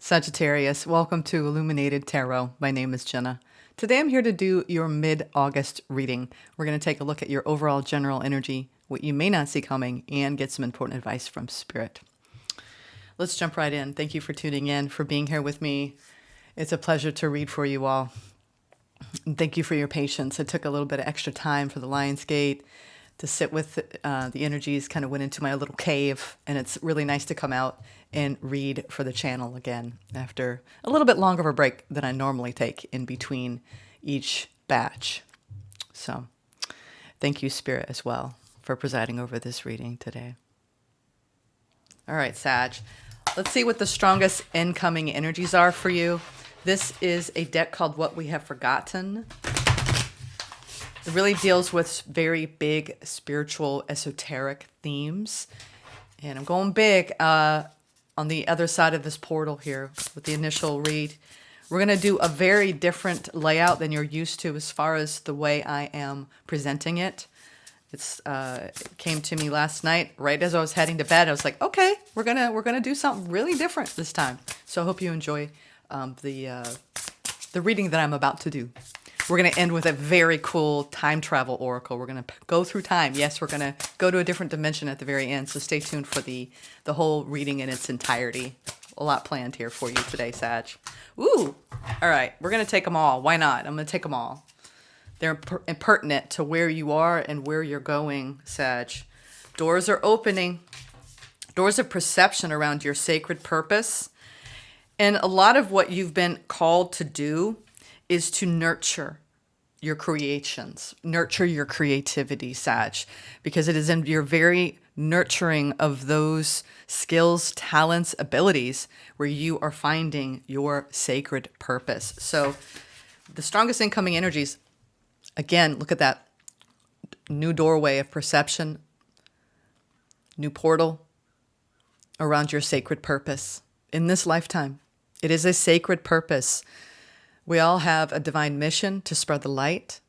Sagittarius, welcome to Illuminated Tarot. My name is Jenna. Today I'm here to do your mid-August reading. We're going to take a look at your overall general energy, what you may not see coming, and get some important advice from Spirit. Let's jump right in. Thank you for tuning in, for being here with me. It's a pleasure to read for you all. And thank you for your patience. It took a little bit of extra time for the Lionsgate to sit with the energies, kind of went into my little cave, and it's really nice to come out and read for the channel again after a little bit longer of a break than I normally take in between each batch. So thank you, Spirit, as well, for presiding over this reading today. All right, Sag, let's see what the strongest incoming energies are for you. This is a deck called What We Have Forgotten. It really deals with very big spiritual, esoteric themes. And I'm going big on the other side of this portal here with the initial read. We're going to do a very different layout than you're used to as far as the way I am presenting it. It came to me last night right as I was heading to bed. I was like, okay, we're gonna do something really different this time. So I hope you enjoy the reading that I'm about to do. We're going to end with a very cool time travel oracle. We're going to go through time. Yes, we're going to go to a different dimension at the very end. So stay tuned for the whole reading in its entirety. A lot planned here for you today, Sag. Ooh. All right. We're going to take them all. Why not? I'm going to take them all. They're pertinent to where you are and where you're going, Sag. Doors are opening. Doors of perception around your sacred purpose. And a lot of what you've been called to do is to nurture your creations, nurture your creativity, Sag, because it is in your very nurturing of those skills, talents, abilities where you are finding your sacred purpose. So the strongest incoming energies, again, look at that new doorway of perception, new portal around your sacred purpose in this lifetime. It is a sacred purpose. We all have a divine mission to spread the light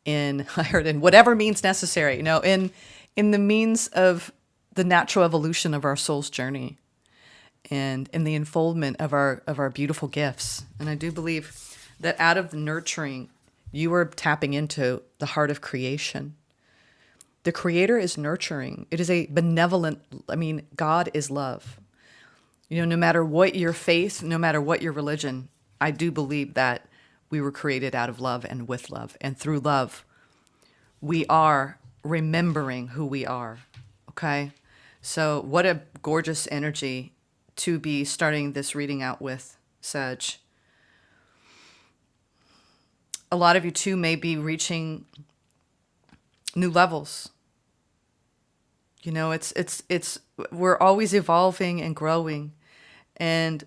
in whatever means necessary, in the means of the natural evolution of our soul's journey and in the unfoldment of our beautiful gifts. And I do believe that out of the nurturing, you are tapping into the heart of creation. The Creator is nurturing. It is a benevolent, God is love. No matter what your faith, no matter what your religion, I do believe that we were created out of love and with love. And through love, we are remembering who we are. Okay? So what a gorgeous energy to be starting this reading out with, Sag. A lot of you too may be reaching new levels. We're always evolving and growing. And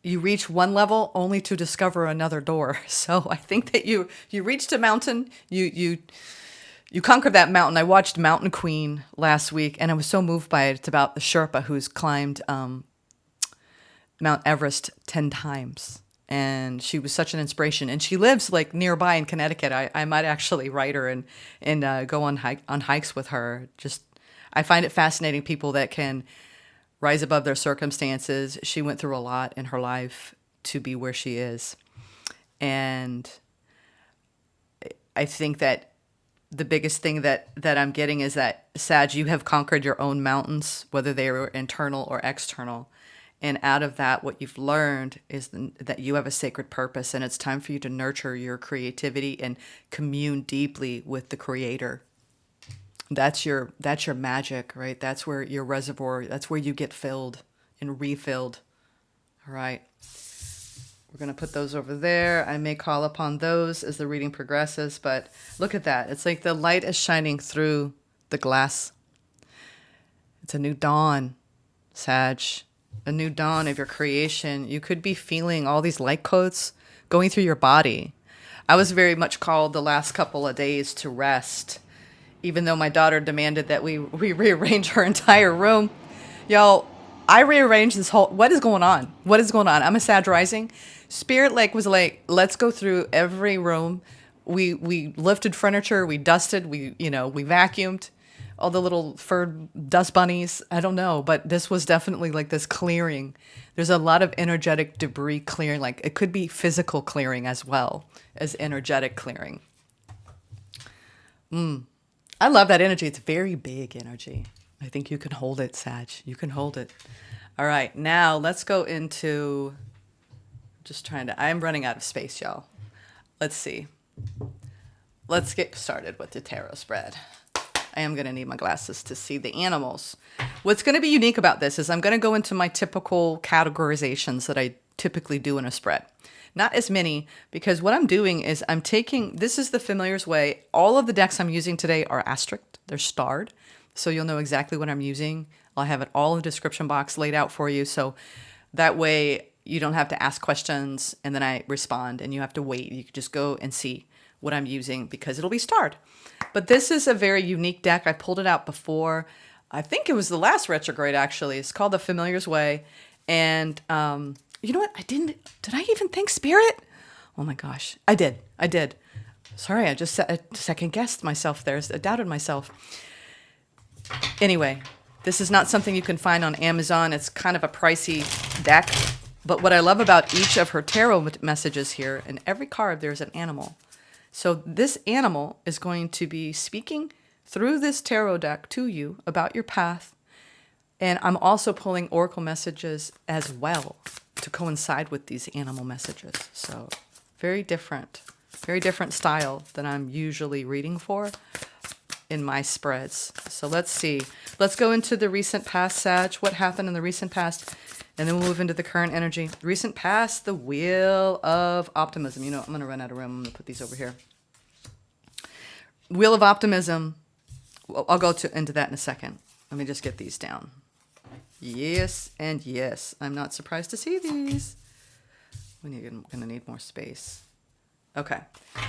you reach one level only to discover another door. So I think that you reached a mountain, you conquered that mountain. I watched Mountain Queen last week, and I was so moved by it. It's about the Sherpa who's climbed Mount Everest 10 times. And she was such an inspiration. And she lives like nearby in Connecticut. I might actually write her and go on hikes with her. I find it fascinating, people that can rise above their circumstances. She went through a lot in her life to be where she is. And I think that the biggest thing that I'm getting is that, Sag, you have conquered your own mountains, whether they were internal or external. And out of that, what you've learned is that you have a sacred purpose, and it's time for you to nurture your creativity and commune deeply with the Creator. That's your magic, right? That's where your reservoir, that's where you get filled and refilled. All right. We're going to put those over there. I may call upon those as the reading progresses, but look at that. It's like the light is shining through the glass. It's a new dawn, Sag, a new dawn of your creation. You could be feeling all these light codes going through your body. I was very much called the last couple of days to rest, even though my daughter demanded that we rearrange her entire room. Y'all, I rearranged this whole, what is going on? What is going on? I'm a Sag rising. Spirit was like, let's go through every room. We lifted furniture, we dusted, we vacuumed. all the little fur dust bunnies. I don't know, but this was definitely like this clearing. There's a lot of energetic debris clearing. Like it could be physical clearing as well as energetic clearing. I love that energy. It's very big energy. I think you can hold it, Sag. You can hold it. All right, now let's go into, I'm running out of space, y'all. Let's see. Let's get started with the tarot spread. I am going to need my glasses to see the animals. What's going to be unique about this is I'm going to go into my typical categorizations that I typically do in a spread. Not as many, because what I'm doing is this is the Familiar's Way. All of the decks I'm using today are asterisked. They're starred. So you'll know exactly what I'm using. I'll have it all in the description box laid out for you. So that way you don't have to ask questions and then I respond and you have to wait. You can just go and see what I'm using because it'll be starred. But this is a very unique deck. I pulled it out before. I think it was the last retrograde, actually. It's called the Familiar's Way. And you know what? Did I even think Spirit? Oh my gosh. I did. Sorry, I just second guessed myself there. I doubted myself. Anyway, this is not something you can find on Amazon. It's kind of a pricey deck. But what I love about each of her tarot messages here, in every card, there's an animal. So this animal is going to be speaking through this tarot deck to you about your path. And I'm also pulling oracle messages as well to coincide with these animal messages. So very different style than I'm usually reading for in my spreads. So let's see. Let's go into the recent past, Sag. What happened in the recent past? And then we'll move into the current energy. Recent past, the Wheel of Optimism. You know, I'm going to run out of room. I'm going to put these over here. Wheel of Optimism. Well, I'll go into that in a second. Let me just get these down. Yes and yes. I'm not surprised to see these. We're going to need more space. Okay.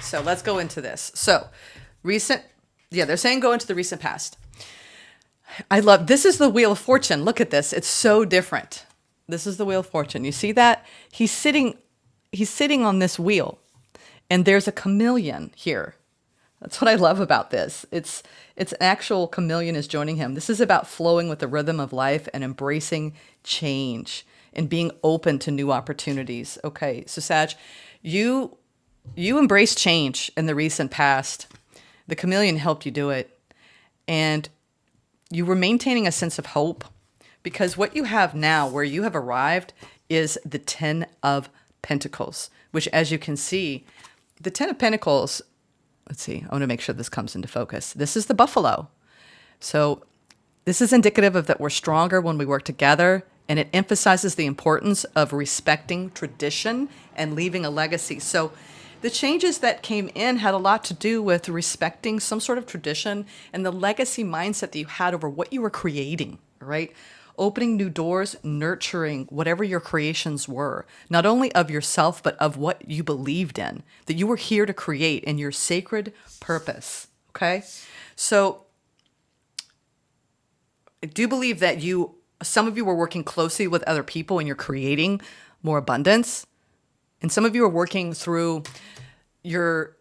So let's go into this. So they're saying go into the recent past. This is the Wheel of Fortune. Look at this. It's so different. This is the Wheel of Fortune. You see that? He's sitting on this wheel and there's a chameleon here. That's what I love about this. It's an actual chameleon is joining him. This is about flowing with the rhythm of life and embracing change and being open to new opportunities. Okay. So Sag, you embraced change in the recent past. The chameleon helped you do it. And you were maintaining a sense of hope because what you have now, where you have arrived, is the 10 of Pentacles, which, as you can see, the 10 of Pentacles, let's see, I want to make sure this comes into focus. This is the buffalo. So this is indicative of that we're stronger when we work together, and it emphasizes the importance of respecting tradition and leaving a legacy. So the changes that came in had a lot to do with respecting some sort of tradition and the legacy mindset that you had over what you were creating, right? Opening new doors, nurturing whatever your creations were, not only of yourself, but of what you believed in, that you were here to create in your sacred purpose, okay? So I do believe that some of you were working closely with other people and you're creating more abundance. And some of you are working through if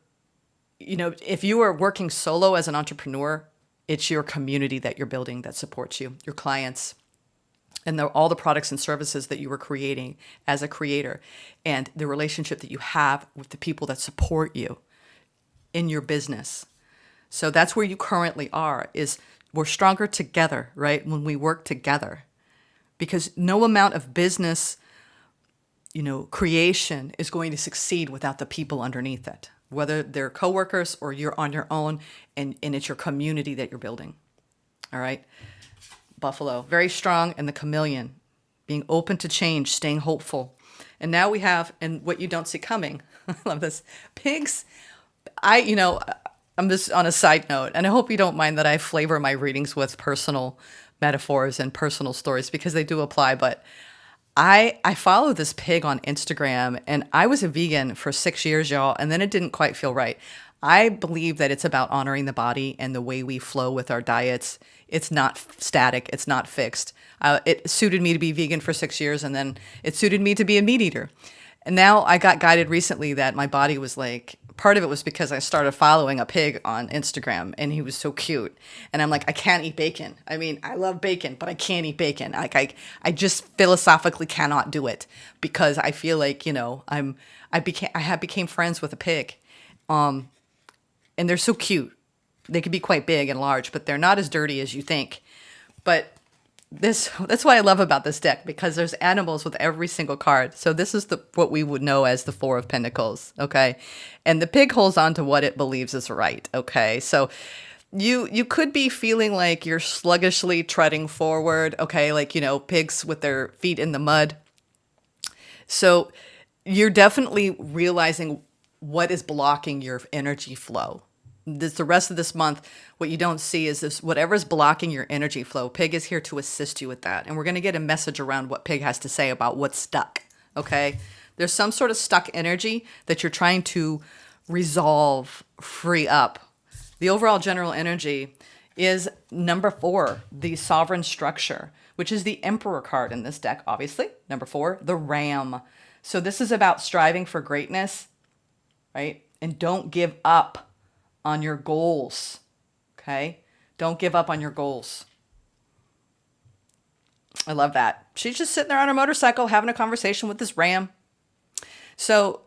you are working solo as an entrepreneur, it's your community that you're building that supports you, your clients, and all the products and services that you were creating as a creator, and the relationship that you have with the people that support you in your business. So that's where you currently are, is we're stronger together, right? When we work together, because no amount of business, creation is going to succeed without the people underneath it, whether they're coworkers or you're on your own and it's your community that you're building. All right. Buffalo, very strong, and the chameleon, being open to change, staying hopeful. And now we have, and what you don't see coming, I love this, pigs. I'm just on a side note, and I hope you don't mind that I flavor my readings with personal metaphors and personal stories because they do apply, but I follow this pig on Instagram, and I was a vegan for 6 years, y'all, and then it didn't quite feel right. I believe that it's about honoring the body and the way we flow with our diets. It's not static. It's not fixed. It suited me to be vegan for 6 years, and then it suited me to be a meat eater. And now I got guided recently that my body was like part of it was because I started following a pig on Instagram and he was so cute. And I'm like, I can't eat bacon. I mean, I love bacon, but I can't eat bacon. Like I just philosophically cannot do it because I feel like, I became friends with a pig. And they're so cute. They could be quite big and large, but they're not as dirty as you think. But that's what I love about this deck, because there's animals with every single card. So this is what we would know as the Four of Pentacles, okay? And the pig holds on to what it believes is right, okay? So you could be feeling like you're sluggishly treading forward, okay? Like, pigs with their feet in the mud. So you're definitely realizing what is blocking your energy flow. The rest of this month, what you don't see is this, whatever's blocking your energy flow. Pig is here to assist you with that. And we're going to get a message around what Pig has to say about what's stuck. Okay. There's some sort of stuck energy that you're trying to resolve, free up. The overall general energy is number 4, the sovereign structure, which is the Emperor card in this deck, obviously. Number 4, the Ram. So this is about striving for greatness, right? And don't give up on your goals, okay? Don't give up on your goals. I love that. She's just sitting there on her motorcycle having a conversation with this ram. So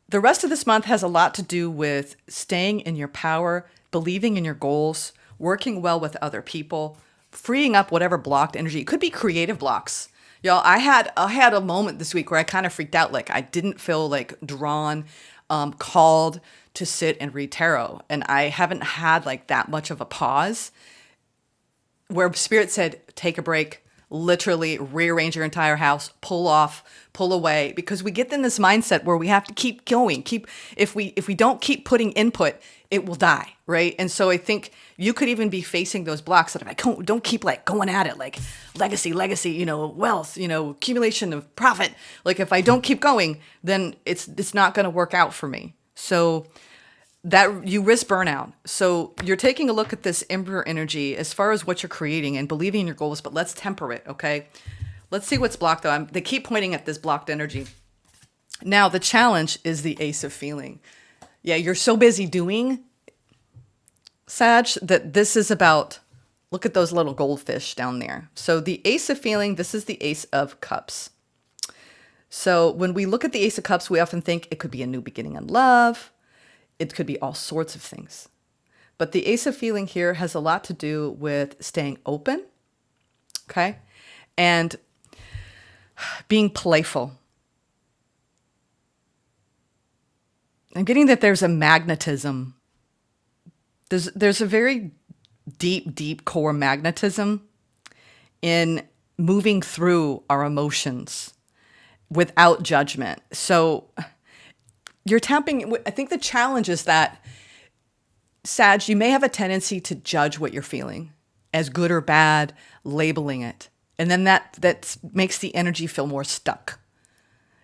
the rest of this month has a lot to do with staying in your power, believing in your goals, working well with other people, freeing up whatever blocked energy. It could be creative blocks. Y'all, I had a moment this week where I kind of freaked out. Like I didn't feel like drawn, called to sit and read tarot. And I haven't had like that much of a pause where Spirit said, take a break, literally rearrange your entire house, pull off, pull away, because we get in this mindset where we have to keep going. If we don't keep putting input, it will die, right? And so I think you could even be facing those blocks that if I don't keep like going at it, like legacy, wealth, accumulation of profit. Like if I don't keep going, then it's not going to work out for me. So that you risk burnout. So you're taking a look at this Emperor energy as far as what you're creating and believing in your goals, but let's temper it, okay? Let's see what's blocked though. They keep pointing at this blocked energy. Now the challenge is the Ace of Feeling. Yeah, you're so busy doing, Sag, that this is about, look at those little goldfish down there. So the Ace of Feeling, this is the Ace of Cups. So when we look at the Ace of Cups, we often think it could be a new beginning in love. It could be all sorts of things. But the Ace of Feeling here has a lot to do with staying open, okay? And being playful. I'm getting that there's a magnetism. There's a very deep core magnetism in moving through our emotions without judgment. So you're tapping, I think the challenge is that, Sag, you may have a tendency to judge what you're feeling as good or bad, labeling it. And then that makes the energy feel more stuck.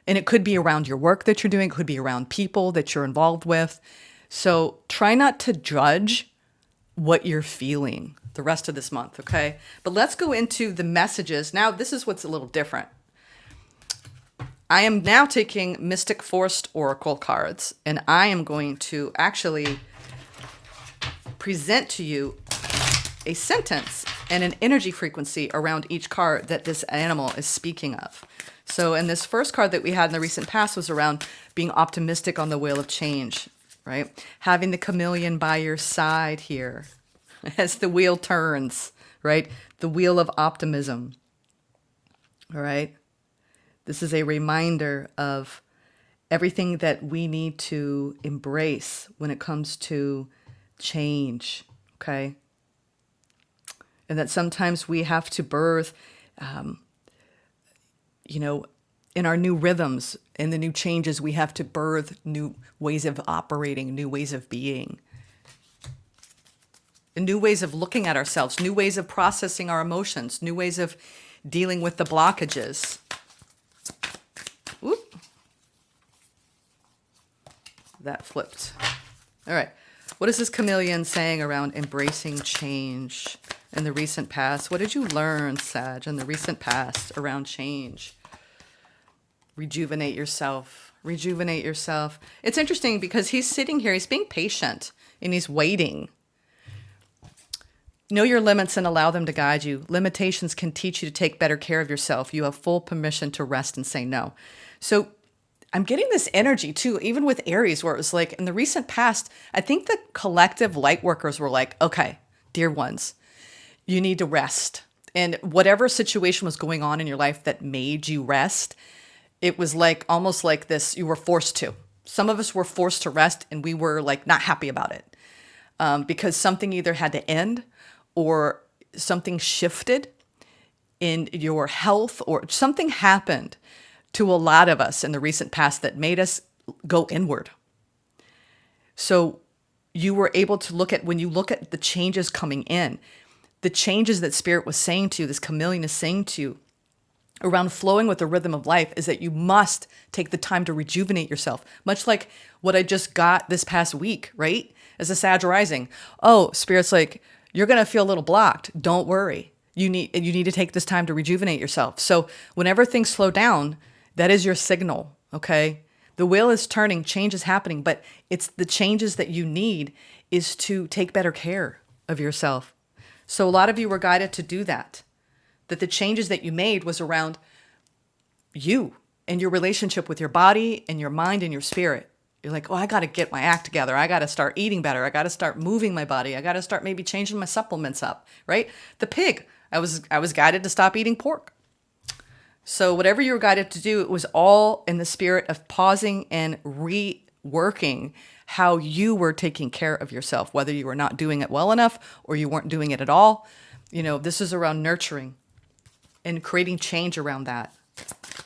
And it could be around your work that you're doing, it could be around people that you're involved with. So try not to judge what you're feeling the rest of this month, okay? But let's go into the messages. Now, this is what's a little different. I am now taking Mystic Forest Oracle cards, and I am going to actually present to you a sentence and an energy frequency around each card that this animal is speaking of. So in this first card that we had in the recent past was around being optimistic on the wheel of change, right? Having the chameleon by your side here as the wheel turns, right? The wheel of optimism, all right? This is a reminder of everything that we need to embrace when it comes to change, okay? And that sometimes we have to birth, in our new rhythms, in the new changes, we have to birth new ways of operating, new ways of being, and new ways of looking at ourselves, new ways of processing our emotions, new ways of dealing with the blockages. Whoop. That flipped. All right. What is this chameleon saying around embracing change in the recent past? What did you learn, Sag, in the recent past around change? Rejuvenate yourself. rejuvenate yourself. It's interesting because he's sitting here, he's being patient and he's waiting. Know your limits and allow them to guide you. Limitations can teach you to take better care of yourself. You have full permission to rest and say no. So I'm getting this energy too, even with Aries, where it was like in the recent past, I think the collective light workers were like, okay, dear ones, you need to rest. And whatever situation was going on in your life that made you rest, it was like almost like this, you were forced to. Some of us were forced to rest and we were like not happy about it because something either had to end or something shifted in your health or something happened to a lot of us in the recent past that made us go inward. So you were able to look at, when you look at the changes coming in, the changes that Spirit was saying to you, this chameleon is saying to you around flowing with the rhythm of life, is that you must take the time to rejuvenate yourself. Much like what I just got this past week, right? As a Sag rising. Oh, Spirit's like, you're going to feel a little blocked. Don't worry. You need to take this time to rejuvenate yourself. So whenever things slow down, that is your signal, okay? The wheel is turning, change is happening, but it's the changes that you need is to take better care of yourself. So a lot of you were guided to do that the changes that you made was around you and your relationship with your body and your mind and your spirit. You're like, oh, I got to get my act together. I got to start eating better. I got to start moving my body. I got to start maybe changing my supplements up, right? The pig, I was guided to stop eating pork. So whatever you were guided to do, it was all in the spirit of pausing and reworking how you were taking care of yourself, whether you were not doing it well enough or you weren't doing it at all. You know, this is around nurturing and creating change around that.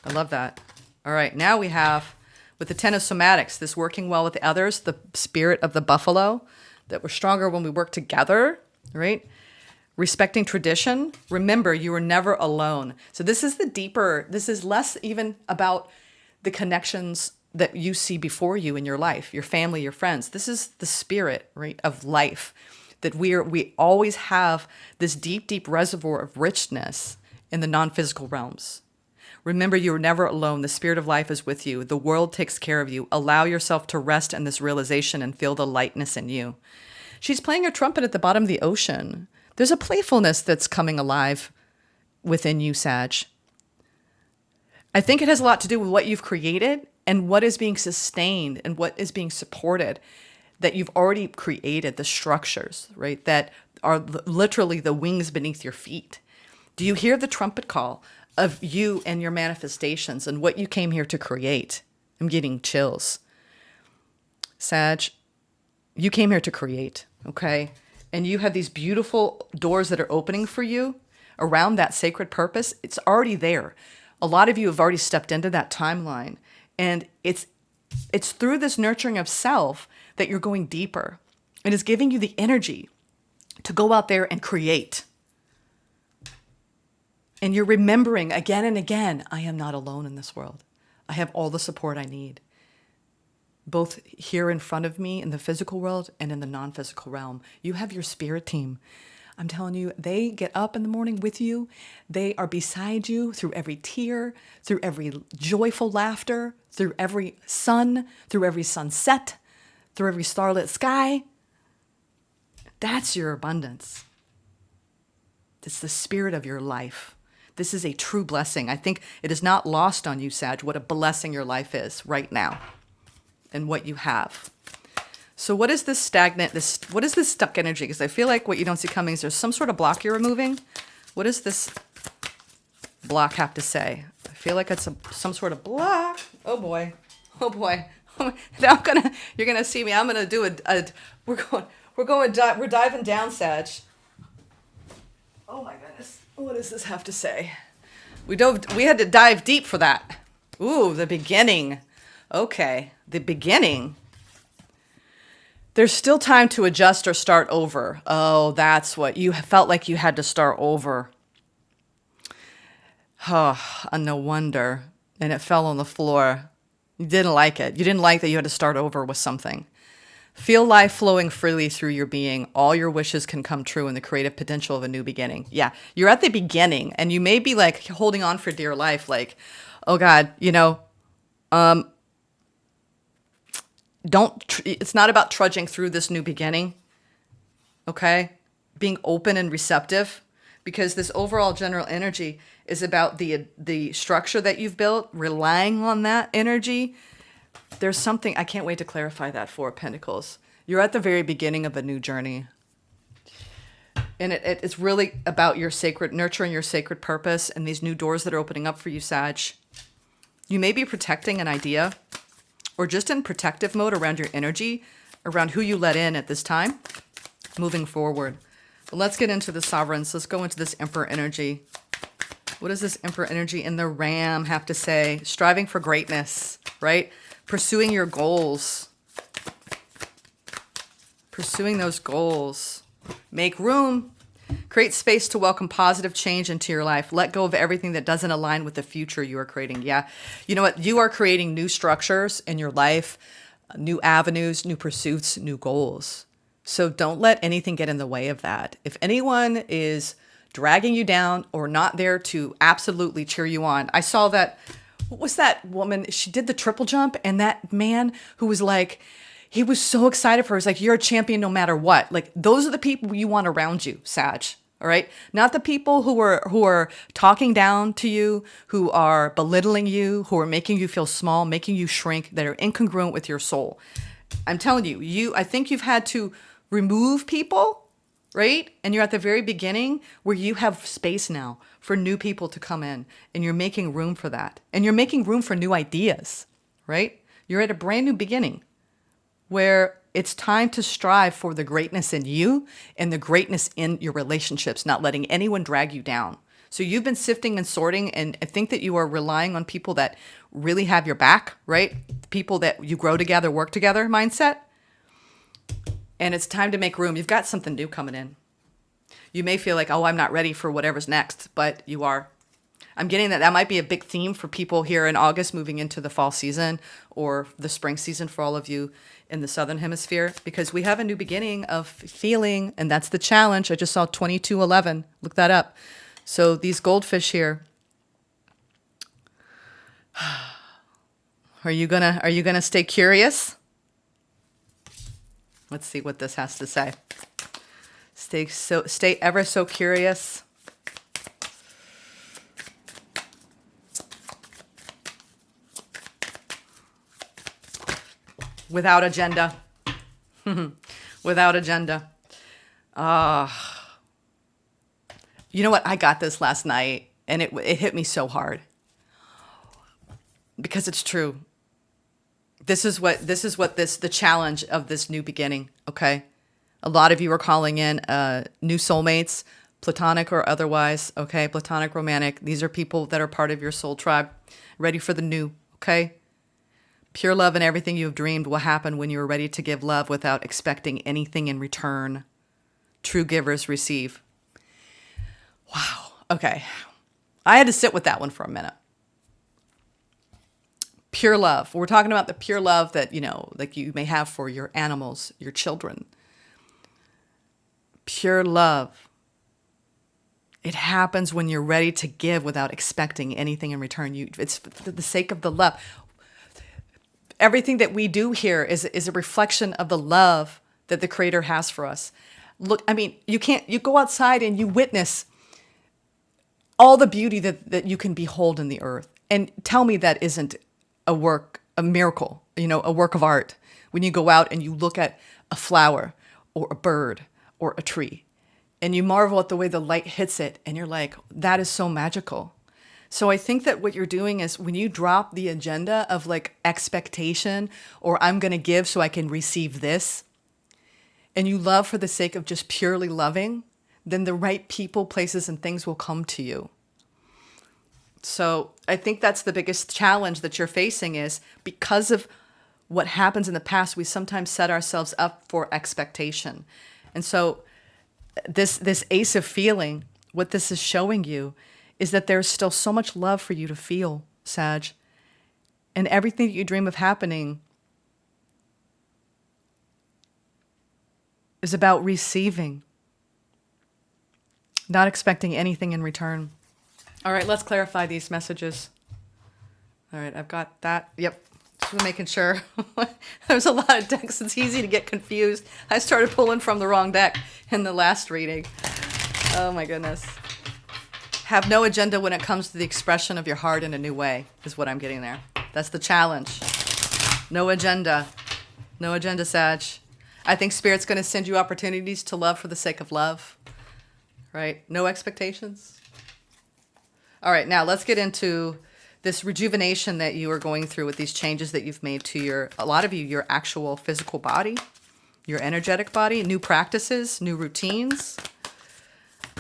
I love that. All right, now we have, with the 10 of somatics, this working well with the others, the spirit of the buffalo, that we're stronger when we work together, right? Respecting tradition. Remember, you were never alone. So this is the deeper, this is less even about the connections that you see before you in your life, your family, your friends. This is the spirit, right, of life, that we always have this deep, deep reservoir of richness in the non-physical realms. Remember, you are never alone. The spirit of life is with you. The world takes care of you. Allow yourself to rest in this realization and feel the lightness in you. She's playing her trumpet at the bottom of the ocean. There's a playfulness that's coming alive within you, Sag. I think it has a lot to do with what you've created and what is being sustained and what is being supported, that you've already created, the structures, right, that are literally the wings beneath your feet. Do you hear the trumpet call of you and your manifestations and what you came here to create? I'm getting chills. Sag, you came here to create, okay? And you have these beautiful doors that are opening for you around that sacred purpose. It's already there. A lot of you have already stepped into that timeline. And it's through this nurturing of self that you're going deeper. It is giving you the energy to go out there and create. And you're remembering again and again, I am not alone in this world. I have all the support I need, both here in front of me in the physical world and in the non-physical realm. You have your spirit team. I'm telling you, they get up in the morning with you. They are beside you through every tear, through every joyful laughter, through every sun, through every sunset, through every starlit sky. That's your abundance. It's the spirit of your life. This is a true blessing. I think it is not lost on you, Sag, what a blessing your life is right now and what you have. So what is this stagnant, what is this stuck energy? Because I feel like what you don't see coming is there's some sort of block you're removing. What does this block have to say? I feel like it's some sort of block. Oh boy. Oh boy. Now you're gonna see me. I'm gonna do we're diving down, Sag. Oh my goodness. What does this have to say? We had to dive deep for that. Ooh, the beginning. Okay, the beginning. There's still time to adjust or start over. Oh, that's what you felt like you had to start over. Oh, no wonder. And it fell on the floor. You didn't like it. You didn't like that you had to start over with something. Feel life flowing freely through your being. All your wishes can come true in the creative potential of a new beginning. Yeah, you're at the beginning and you may be like holding on for dear life. Like, oh God, It's not about trudging through this new beginning. Okay? Being open and receptive, because this overall general energy is about the structure that you've built, relying on that energy. There's something I can't wait to clarify that Four of Pentacles. You're at the very beginning of a new journey. And it's really about your sacred, nurturing your sacred purpose and these new doors that are opening up for you, Sag. You may be protecting an idea or just in protective mode around your energy, around who you let in at this time, moving forward. But let's get into the sovereigns. Let's go into this Emperor energy. What does this Emperor energy in the Ram have to say? Striving for greatness, right? Pursuing your goals. Pursuing those goals. Make room. Create space to welcome positive change into your life. Let go of everything that doesn't align with the future you are creating. Yeah. You know what? You are creating new structures in your life, new avenues, new pursuits, new goals. So don't let anything get in the way of that. If anyone is dragging you down or not there to absolutely cheer you on. I saw that, what was that woman? She did the triple jump, and that man who was like, he was so excited for her. He's like, you're a champion no matter what. Like, those are the people you want around you, Sag. All right. Not the people who are talking down to you, who are belittling you, who are making you feel small, making you shrink, that are incongruent with your soul. I'm telling you, I think you've had to remove people, right? And you're at the very beginning where you have space now for new people to come in, and you're making room for that. And you're making room for new ideas, right? You're at a brand new beginning where it's time to strive for the greatness in you and the greatness in your relationships, not letting anyone drag you down. So you've been sifting and sorting, and I think that you are relying on people that really have your back, right? People that you grow together, work together mindset. And it's time to make room. You've got something new coming in. You may feel like, oh, I'm not ready for whatever's next, but you are. I'm getting that might be a big theme for people here in August moving into the fall season or the spring season for all of you in the Southern Hemisphere, because we have a new beginning of feeling, and that's the challenge. I just saw 2211. Look that up. So these goldfish here, are you gonna stay curious? Let's see what this has to say. Stay ever so curious. Without agenda. Without agenda. You know what? I got this last night, and it hit me so hard. Because it's true. This is the challenge of this new beginning, okay? A lot of you are calling in new soulmates, platonic or otherwise, okay? Platonic, romantic. These are people that are part of your soul tribe, ready for the new, okay? Pure love and everything you have dreamed will happen when you are ready to give love without expecting anything in return. True givers receive. Wow. Okay. I had to sit with that one for a minute. Pure love. We're talking about the pure love that, like you may have for your animals, your children. Pure love. It happens when you're ready to give without expecting anything in return. It's for the sake of the love. Everything that we do here is a reflection of the love that the Creator has for us. Look, I mean, you go outside and you witness all the beauty that you can behold in the earth. And tell me that isn't a miracle, a work of art. When you go out and you look at a flower or a bird or a tree, and you marvel at the way the light hits it, and you're like, that is so magical. So I think that what you're doing is when you drop the agenda of like expectation or I'm going to give so I can receive this, and you love for the sake of just purely loving, then the right people, places, and things will come to you. So I think that's the biggest challenge that you're facing is because of what happens in the past, we sometimes set ourselves up for expectation. And so this ace of feeling, what this is showing you is that there's still so much love for you to feel, Sag. And everything that you dream of happening is about receiving, not expecting anything in return. All right, let's clarify these messages. All right, I've got that. Yep, I'm making sure. There's a lot of decks. It's easy to get confused. I started pulling from the wrong deck in the last reading. Oh my goodness. Have no agenda when it comes to the expression of your heart in a new way, is what I'm getting there. That's the challenge. No agenda. No agenda, Sag. I think Spirit's going to send you opportunities to love for the sake of love. Right? No expectations. All right, now let's get into this rejuvenation that you are going through with these changes that you've made to a lot of you, your actual physical body, your energetic body, new practices, new routines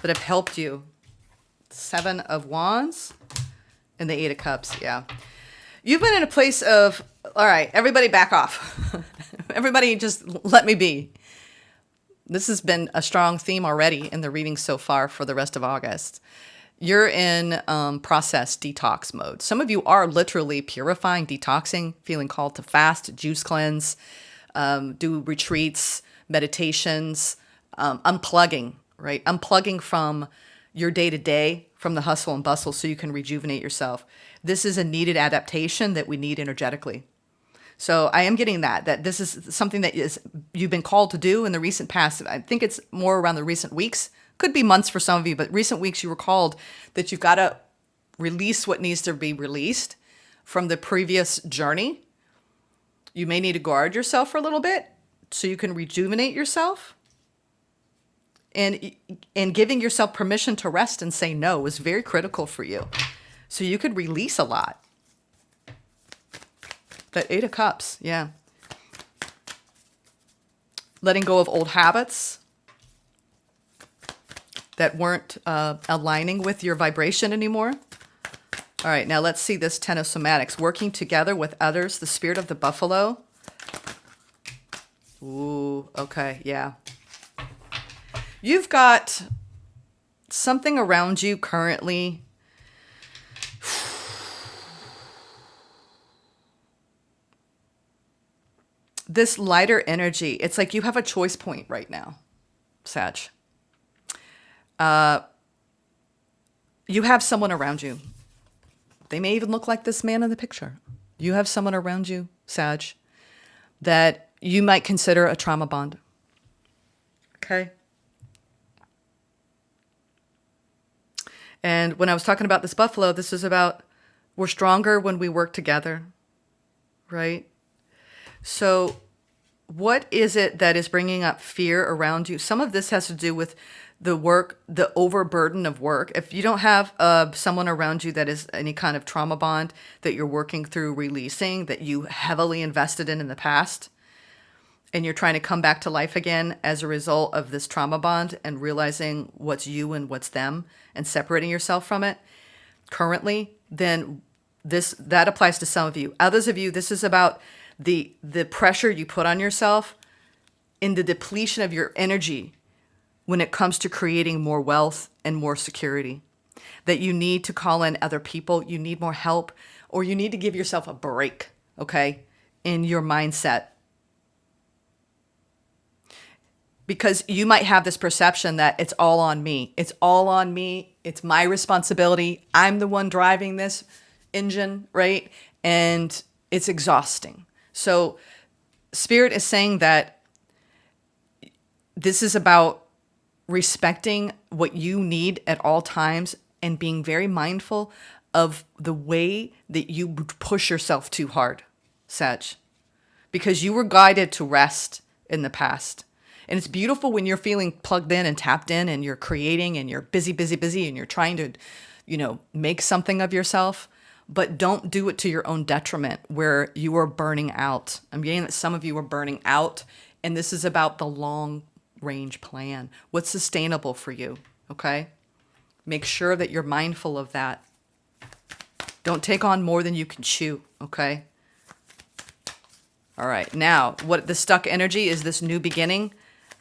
that have helped you. 7 of Wands and the 8 of Cups. Yeah. You've been in a place of, all right, everybody back off. Everybody just let me be. This has been a strong theme already in the reading so far for the rest of August. You're in process detox mode. Some of you are literally purifying, detoxing, feeling called to fast, juice cleanse, do retreats, meditations, unplugging, right? Unplugging from your day-to-day, from the hustle and bustle so you can rejuvenate yourself. This is a needed adaptation that we need energetically. So I am getting that this is something that you've been called to do in the recent past. I think it's more around the recent weeks. Could be months for some of you, but recent weeks you were called that you've got to release what needs to be released from the previous journey. You may need to guard yourself for a little bit so you can rejuvenate yourself. And giving yourself permission to rest and say no is very critical for you. So you could release a lot. That 8 of Cups, yeah. Letting go of old habits that weren't aligning with your vibration anymore. All right, now let's see this 10 of Somatics. Working together with others, the spirit of the buffalo. Ooh, okay, yeah. You've got something around you currently. This lighter energy. It's like you have a choice point right now, Sag. You have someone around you. They may even look like this man in the picture. You have someone around you, Sag, that you might consider a trauma bond. Okay? And when I was talking about this buffalo, this is about we're stronger when we work together, right? So what is it that is bringing up fear around you? Some of this has to do with the work, the overburden of work. If you don't have someone around you that is any kind of trauma bond that you're working through releasing, that you heavily invested in the past, and you're trying to come back to life again as a result of this trauma bond and realizing what's you and what's them and separating yourself from it currently, then that applies to some of you. Others of you, this is about the pressure you put on yourself in the depletion of your energy when it comes to creating more wealth and more security. That you need to call in other people, you need more help, or you need to give yourself a break, okay, in your mindset. Because you might have this perception that it's all on me. It's all on me. It's my responsibility. I'm the one driving this engine, right? And it's exhausting. So Spirit is saying that this is about respecting what you need at all times and being very mindful of the way that you push yourself too hard, Sag. Because you were guided to rest in the past. And it's beautiful when you're feeling plugged in and tapped in and you're creating and you're busy and you're trying to, make something of yourself. But don't do it to your own detriment where you are burning out. I'm getting that some of you are burning out. And this is about the long range plan. What's sustainable for you, okay? Make sure that you're mindful of that. Don't take on more than you can chew, okay? All right, now, what the stuck energy is this new beginning,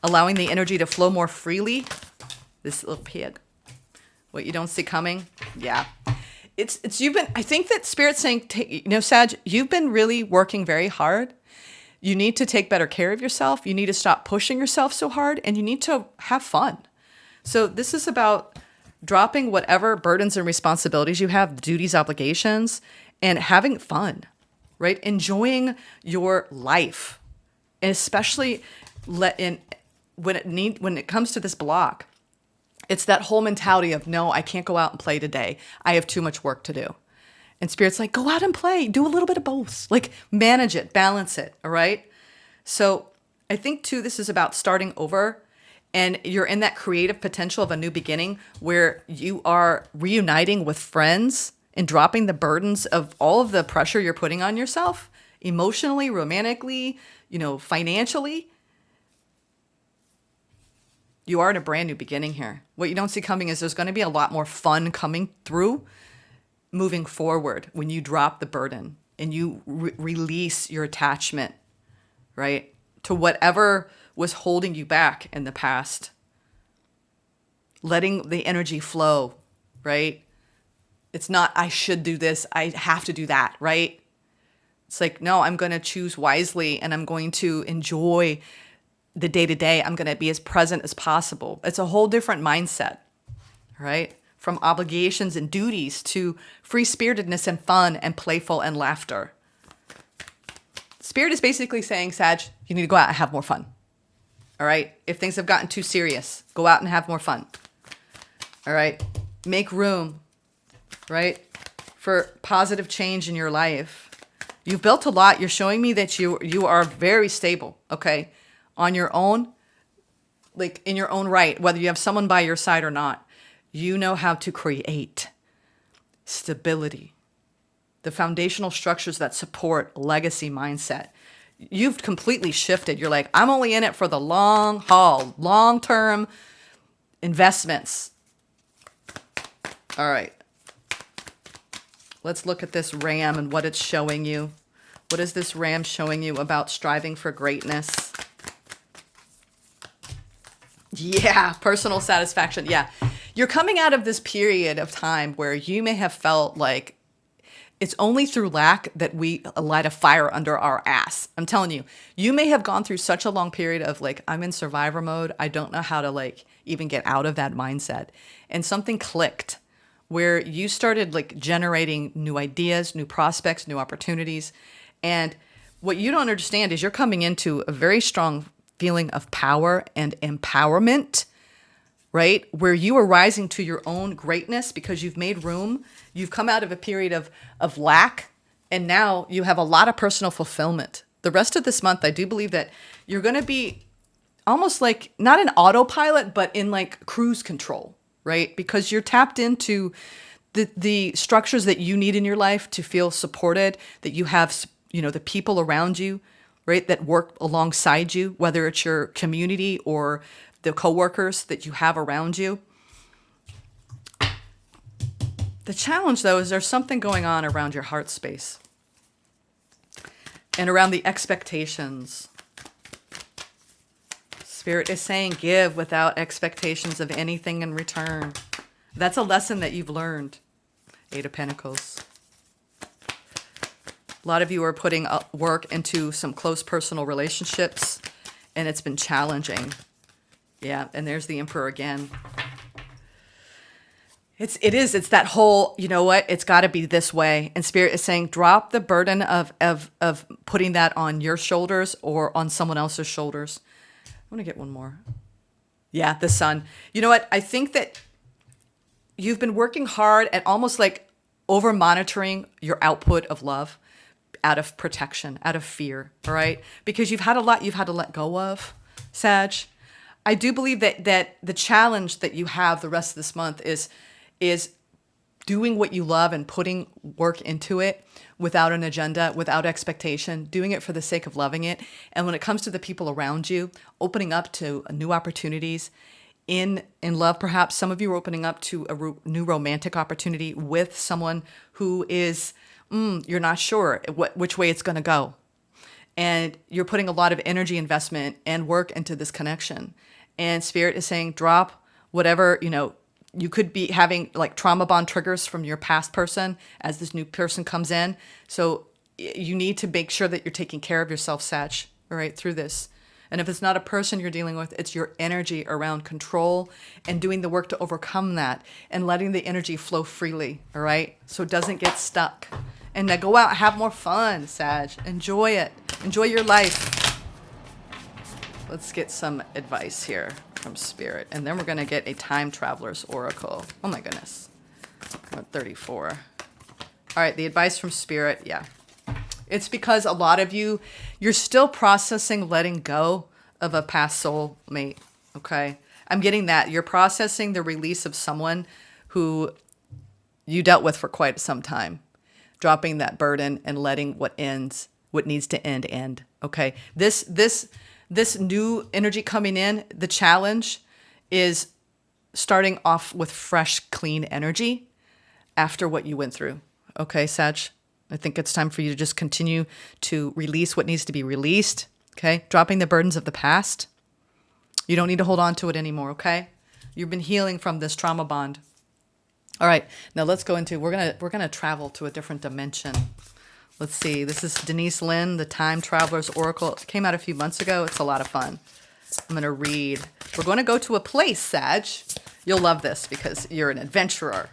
allowing the energy to flow more freely. This little pig. What you don't see coming? Yeah. I think that Spirit's saying, Sag, you've been really working very hard. You need to take better care of yourself. You need to stop pushing yourself so hard, and you need to have fun. So this is about dropping whatever burdens and responsibilities you have, duties, obligations, and having fun, right? Enjoying your life. And especially when it comes to this block, it's that whole mentality of, no, I can't go out and play today. I have too much work to do. And Spirit's like, go out and play. Do a little bit of both. Like, manage it, balance it, all right? So I think, too, this is about starting over. And you're in that creative potential of a new beginning where you are reuniting with friends and dropping the burdens of all of the pressure you're putting on yourself, emotionally, romantically, financially. You are in a brand new beginning here. What you don't see coming is there's going to be a lot more fun coming through moving forward when you drop the burden and you release your attachment, right, to whatever was holding you back in the past. Letting the energy flow, right? It's not, I should do this, I have to do that, right? It's like, no, I'm going to choose wisely and I'm going to enjoy the day-to-day. I'm going to be as present as possible. It's a whole different mindset, right? From obligations and duties to free-spiritedness and fun and playful and laughter. Spirit is basically saying, Sag, you need to go out and have more fun. All right? If things have gotten too serious, go out and have more fun. All right? Make room, right, for positive change in your life. You've built a lot. You're showing me that you are very stable, okay, on your own, like in your own right, whether you have someone by your side or not. You know how to create stability, the foundational structures that support legacy mindset. You've completely shifted. You're like, I'm only in it for the long haul, long-term investments. All right. Let's look at this ram and what it's showing you. What is this ram showing you about striving for greatness? Yeah, personal satisfaction. Yeah. You're coming out of this period of time where you may have felt like it's only through lack that we light a fire under our ass. I'm telling you, you may have gone through such a long period of like, I'm in survivor mode. I don't know how to like even get out of that mindset. And something clicked where you started like generating new ideas, new prospects, new opportunities. And what you don't understand is you're coming into a very strong feeling of power and empowerment, right? Where you are rising to your own greatness because you've made room. You've come out of a period of lack, and now you have a lot of personal fulfillment. The rest of this month, I do believe that you're going to be almost like, not an autopilot, but in like cruise control, right? Because you're tapped into the structures that you need in your life to feel supported, that you have, the people around you, right, that work alongside you, whether it's your community or the coworkers that you have around you. The challenge, though, is there's something going on around your heart space and around the expectations. Spirit is saying give without expectations of anything in return. That's a lesson that you've learned. Eight of Pentacles. A lot of you are putting work into some close personal relationships, and it's been challenging. Yeah, and there's the Emperor again. It's that whole, you know what, it's got to be this way. And Spirit is saying, drop the burden of putting that on your shoulders or on someone else's shoulders. I want to get one more. Yeah, the Sun. You know what? I think that you've been working hard at almost like over monitoring your output of love out of protection, out of fear, all right? Because you've had a lot you've had to let go of, Sag. I do believe that the challenge that you have the rest of this month is doing what you love and putting work into it without an agenda, without expectation, doing it for the sake of loving it. And when it comes to the people around you, opening up to new opportunities in love, perhaps some of you are opening up to a new romantic opportunity with someone who is, you're not sure which way it's going to go. And you're putting a lot of energy investment and work into this connection. And Spirit is saying, drop whatever, you could be having like trauma bond triggers from your past person as this new person comes in. So you need to make sure that you're taking care of yourself, Sag, all right, through this. And if it's not a person you're dealing with, it's your energy around control and doing the work to overcome that and letting the energy flow freely, all right? So it doesn't get stuck And now go out and have more fun, Sag. Enjoy it. Enjoy your life. Let's get some advice here from Spirit. And then we're going to get a Time Traveler's Oracle. Oh my goodness. We're at 34. All right, the advice from Spirit, yeah. It's because a lot of you, you're still processing letting go of a past soulmate, okay? I'm getting that. You're processing the release of someone who you dealt with for quite some time. Dropping that burden and letting what needs to end, okay? This new energy coming in, the challenge is starting off with fresh, clean energy after what you went through, okay, Sag? I think it's time for you to just continue to release what needs to be released, okay? Dropping the burdens of the past. You don't need to hold on to it anymore, okay? You've been healing from this trauma bond. All right, now let's go into, we're gonna travel to a different dimension. Let's see, this is Denise Lynn, the Time Traveler's Oracle. It came out a few months ago. It's a lot of fun. I'm gonna read. We're gonna go to a place, Sag. You'll love this because you're an adventurer.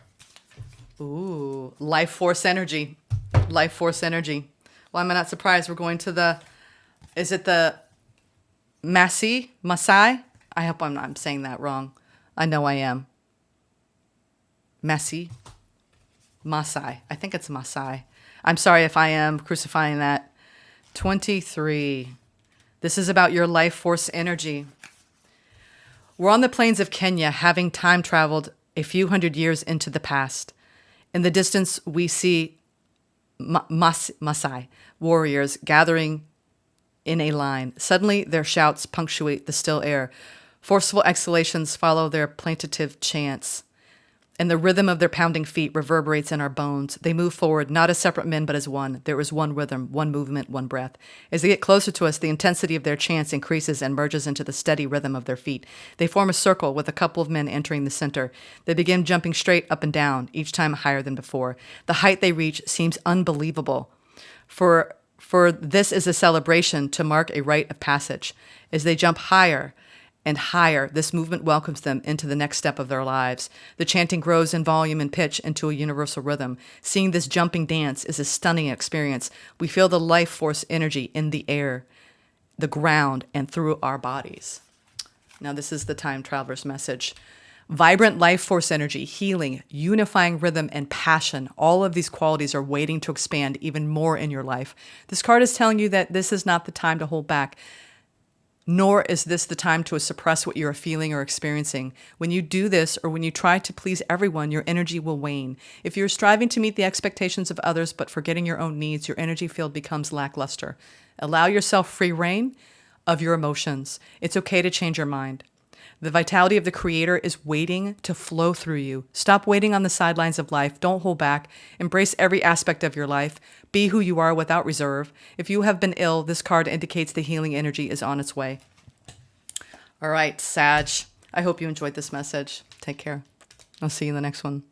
Ooh, life force energy. Life force energy. Why am I not surprised? We're going to is it the Masai? I hope I'm not saying that wrong. I know I am. Masai. I think it's Masai. I'm sorry if I am crucifying that. 23. This is about your life force energy. We're on the plains of Kenya, having time traveled a few hundred years into the past. In the distance, we see Masai warriors gathering in a line. Suddenly, their shouts punctuate the still air. Forceful exhalations follow their plaintive chants, and the rhythm of their pounding feet reverberates in our bones. They move forward, not as separate men, but as one. There is one rhythm, one movement, one breath. As they get closer to us, the intensity of their chants increases and merges into the steady rhythm of their feet. They form a circle with a couple of men entering the center. They begin jumping straight up and down, each time higher than before. The height they reach seems unbelievable. For this is a celebration to mark a rite of passage. As they jump higher and higher, this movement welcomes them into the next step of their lives. The chanting grows in volume and pitch into a universal rhythm. Seeing this jumping dance is a stunning experience. We feel the life force energy in the air, the ground, and through our bodies. Now, this is the Time Traveler's message. Vibrant life force energy, healing, unifying rhythm, and passion. All of these qualities are waiting to expand even more in your life. This card is telling you that this is not the time to hold back. Nor is this the time to suppress what you're feeling or experiencing. When you do this, or when you try to please everyone, your energy will wane. If you're striving to meet the expectations of others but forgetting your own needs, your energy field becomes lackluster. Allow yourself free reign of your emotions. It's okay to change your mind. The vitality of the Creator is waiting to flow through you. Stop waiting on the sidelines of life. Don't hold back. Embrace every aspect of your life. Be who you are without reserve. If you have been ill, this card indicates the healing energy is on its way. All right, Sag. I hope you enjoyed this message. Take care. I'll see you in the next one.